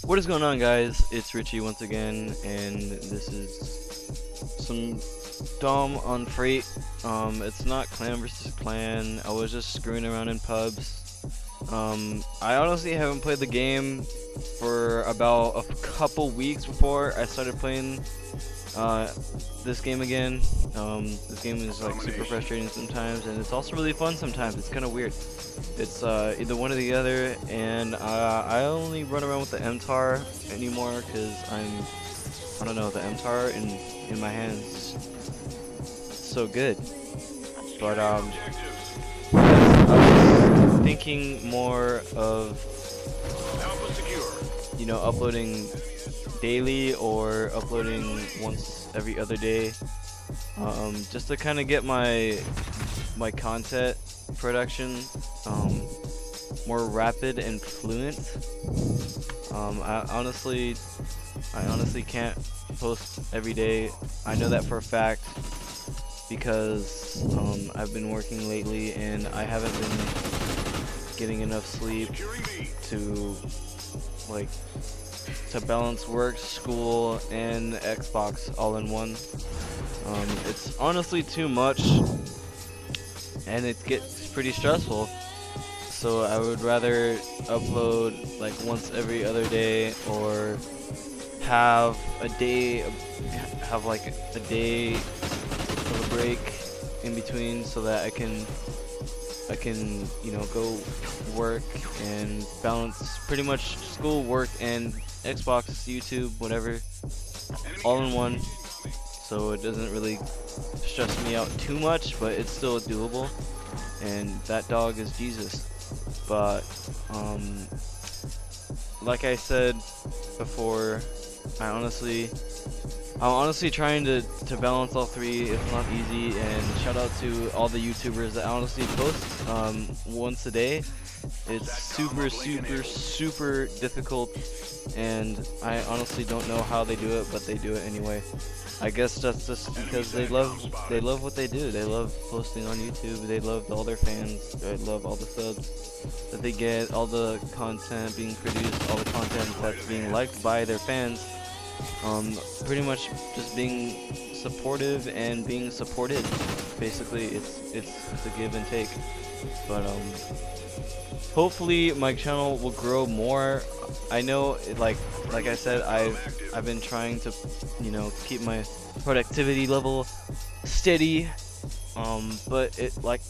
What is going on, guys? It's Richie once again, and this is some Dom on Freight. It's not clan versus clan. I was just screwing around in pubs. I honestly haven't played the game for about a couple weeks before I started playing this game again. This game is like super frustrating sometimes, and it's also really fun sometimes. It's kind of weird. It's either one or the other, and I only run around with the MTAR anymore because I don't know, the MTAR in my hands so good. But I was thinking more of, you know, uploading daily or uploading once every other day, just to kind of get my content production more rapid and fluent. I honestly can't post every day. I know that for a fact because I've been working lately and I haven't been getting enough sleep to balance work, school, and Xbox all in one. It's honestly too much, and it gets pretty stressful. So I would rather upload like once every other day, or have a day of a break in between, so that I can you know, go work and balance pretty much school, work, and Xbox, YouTube, whatever, all in one, so it doesn't really stress me out too much, but it's still doable. And that dog is Jesus. But like I said before, I'm honestly trying to balance all three. It's not easy, and shout out to all the YouTubers that honestly post once a day. It's super difficult, and I honestly don't know how they do it, but they do it anyway. I guess that's just because they love what they do. They love posting on YouTube. They love all their fans. They love all the subs that they get, all the content being produced, all the content that's being liked by their fans. Pretty much just being supportive and being supported. Basically, it's a give and take. But hopefully my channel will grow more. I know, like I said, I've been trying to, you know, keep my productivity level steady. But it, like,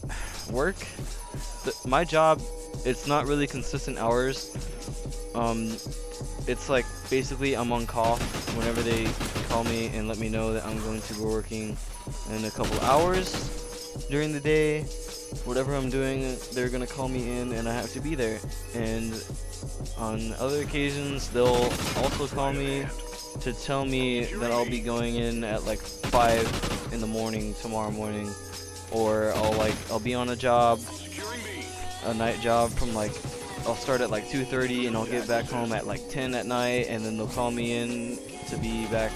work, my job, it's not really consistent hours. It's like basically I'm on call whenever they call me and let me know that I'm going to be working in a couple hours during the day. Whatever I'm doing, they're gonna call me in and I have to be there. And on other occasions, they'll also call me to tell me that I'll be going in at like 5 in the morning tomorrow morning, or I'll be on a job, a night job from I'll start at like 2:30 and I'll get back home at like 10 at night, and then they'll call me in to be back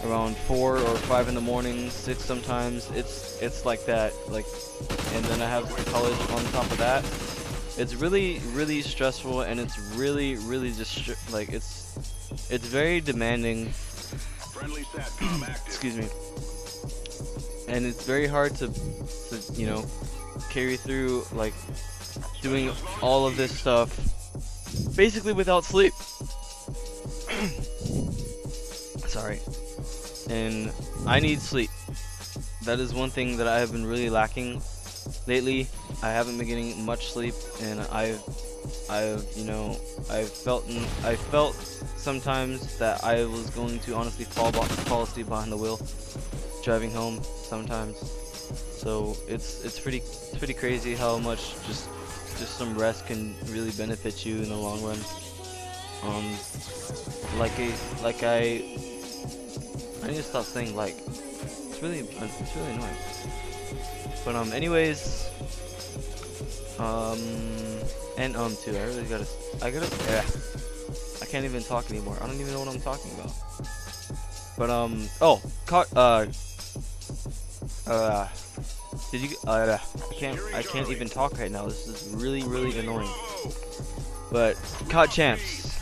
around 4 or 5 in the morning, 6 sometimes. It's like that, and then I have college on top of that. It's really stressful, and it's really just it's very demanding. Excuse me. And it's very hard to you know, carry through doing all of this stuff basically without sleep. Sorry. And I need sleep. That is one thing that I have been really lacking lately. I haven't been getting much sleep, and I've you know, I felt sometimes that I was going to honestly fall asleep behind the wheel driving home sometimes. So it's pretty crazy how much just some rest can really benefit you in the long run. I need to stop saying like. It's really annoying. But anyways, and too. I can't even talk anymore. I don't even know what I'm talking about. But did you? I can't even talk right now. This is really annoying. But COD champs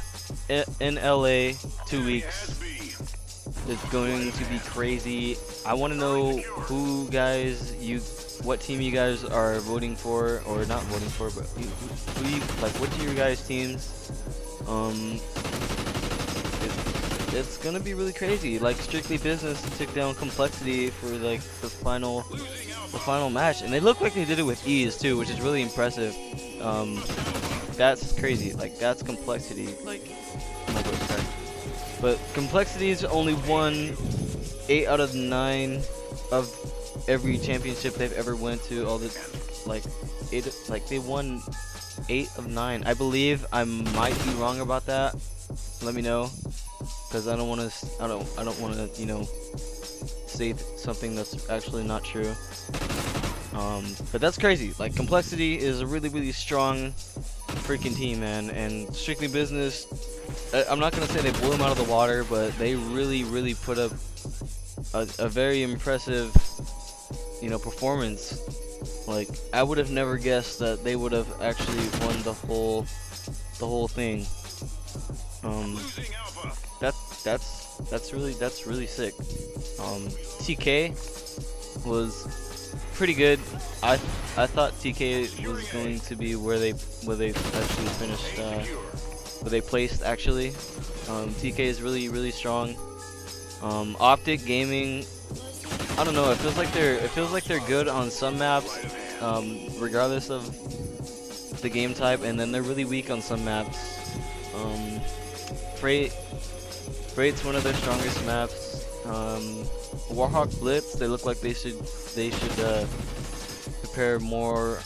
in LA, 2 weeks. It's going to be crazy. I want to know what team you guys are voting for, or not voting for, but what are your guys' teams? It's gonna be really crazy. Like Strictly Business took down Complexity for like the final match, and they look like they did it with ease too, which is really impressive. That's crazy. Like that's Complexity. Like, oh my voice cracked. But Complexity's only won 8 out of 9 of every championship they've ever went to. All the they won 8 of 9. I believe. I might be wrong about that. Let me know, because I don't want to say something that's actually not true. But that's crazy. Like Complexity is a really strong freaking team, man. And Strictly Business, I'm not gonna say they blew them out of the water, but they really put up a very impressive, performance. Like I would have never guessed that they would have actually won the whole thing. That's really sick. TK was pretty good. I thought TK was going to be where they actually finished, where they placed actually. TK is really strong. Optic Gaming, I don't know. It feels like they're good on some maps, regardless of the game type, and then they're really weak on some maps. Freight's one of their strongest maps. Warhawk Blitz, they look like they should prepare more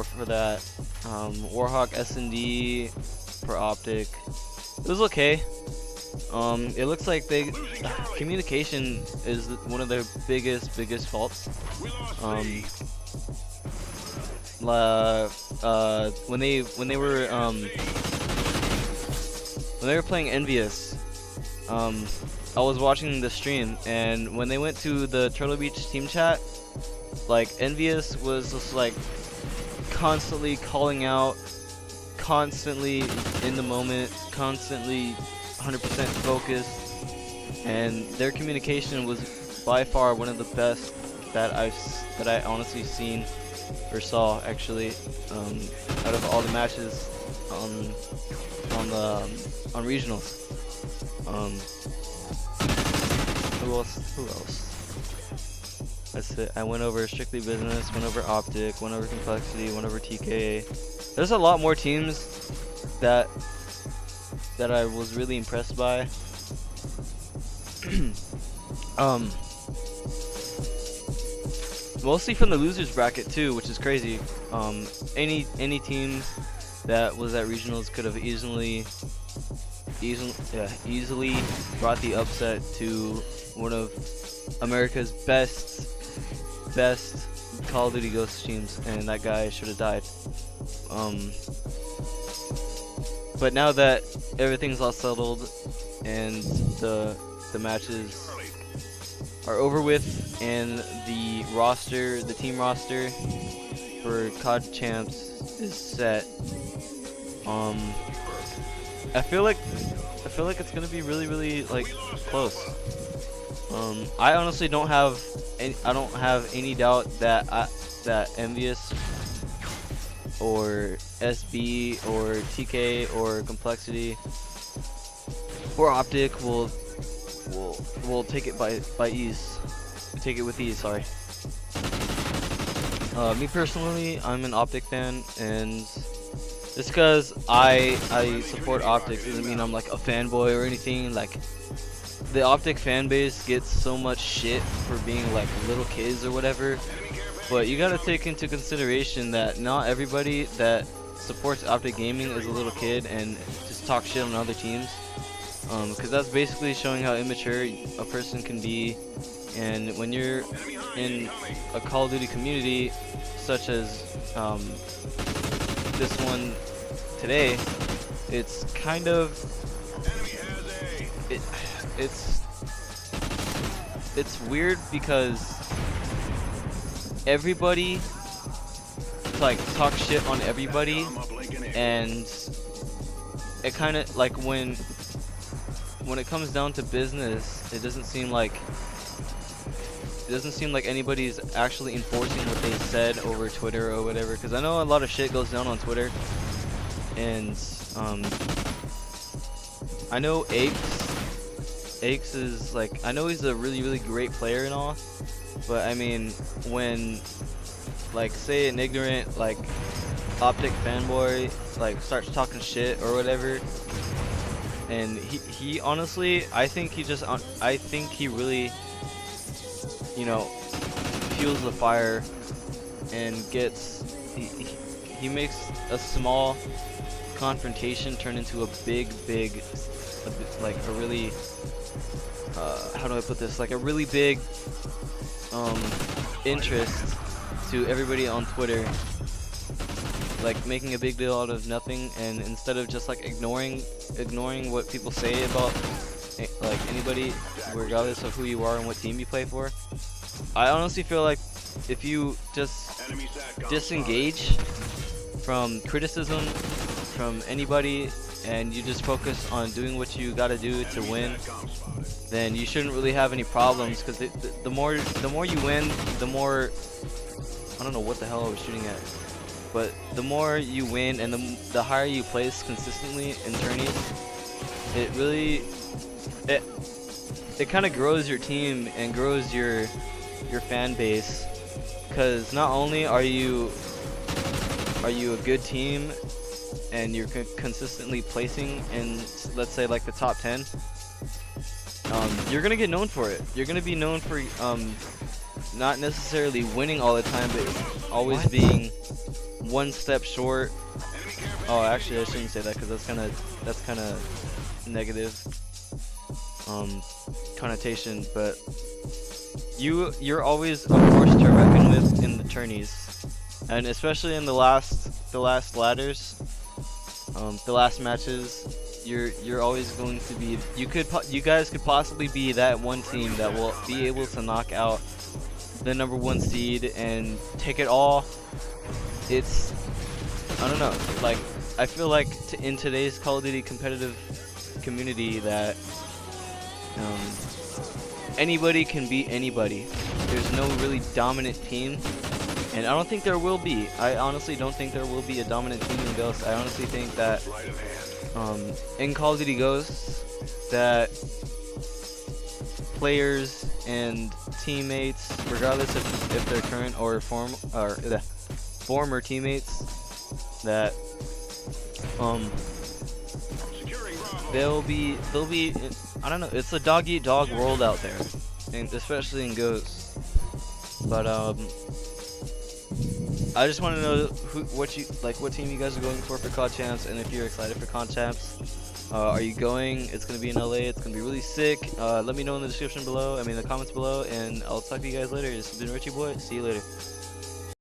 for that. Warhawk S&D for Optic, it was okay. It looks like communication is one of their biggest faults. When they were playing Envious, I was watching the stream, and when they went to the Turtle Beach team chat, like Envious was just like constantly calling out, constantly in the moment, constantly 100% focused, and their communication was by far one of the best that I honestly seen or saw actually, out of all the matches on regionals. Who else? That's it. I went over Strictly Business, went over Optic, went over Complexity, went over TK. There's a lot more teams that I was really impressed by. Mostly from the losers bracket too, which is crazy. Any team that was at regionals could have easily brought the upset to one of America's best Call of Duty Ghost teams, and that guy should have died. But now that everything's all settled and the matches are over with, and the team roster for COD champs is set, I feel like it's gonna be really like close. I honestly don't have any doubt that Envious or SB or TK or Complexity or Optic will take it by ease. Take it with ease, sorry. Me personally, I'm an Optic fan, and just because I support Optic doesn't mean I'm like a fanboy or anything. Like, the Optic fan base gets so much shit for being like little kids or whatever, but you gotta take into consideration that not everybody that supports Optic Gaming is a little kid and just talk shit on other teams, because that's basically showing how immature a person can be. And when you're in a Call of Duty community such as this one today, it's kind of it's weird because everybody like talks shit on everybody, and it kind of like when it comes down to business, it doesn't seem like anybody's actually enforcing what they said over Twitter or whatever. Because I know a lot of shit goes down on Twitter, and I know Aches is like, I know he's a really great player and all, but I mean, when like say an ignorant like Optic fanboy like starts talking shit or whatever, and he honestly, I think he really, you know, fuels the fire and he makes a small confrontation turn into a big like a really how do I put this, like a really big interest to everybody on Twitter, like making a big deal out of nothing. And instead of just like ignoring what people say about like anybody, regardless of who you are and what team you play for, I honestly feel like if you just disengage from criticism from anybody and you just focus on doing what you gotta do to win, then you shouldn't really have any problems. Because the more you win, the more, I don't know what the hell I was shooting at, but the more you win and the higher you place consistently in tourneys, it kind of grows your team and grows your fan base. Because not only are you a good team and you're consistently placing in, let's say, like the top 10, you're gonna get known for it. You're gonna be known for not necessarily winning all the time, but always being one step short. Oh, actually, I shouldn't say that because that's kind of negative connotation. But you're always a force to reckon with in the tourneys, and especially in the last ladders, the last matches. You're always going to be. You guys could possibly be that one team that will be able to knock out the #1 seed and take it all. It's, I don't know, like I feel like in today's Call of Duty competitive community that anybody can beat anybody. There's no really dominant team, and I don't think there will be. I honestly don't think there will be a dominant team in Ghost. I honestly think that in Call of Duty Ghosts, that players and teammates, regardless if they're current or former teammates, that they'll be I don't know, it's a dog eat dog world out there, and especially in Ghosts. But I just want to know what team you guys are going for COD Champs, and if you're excited for COD Champs. Are you going? It's gonna be in LA. It's gonna be really sick. Let me know in the description below. I mean, the comments below, and I'll talk to you guys later. This has been Richie Boy. See you later.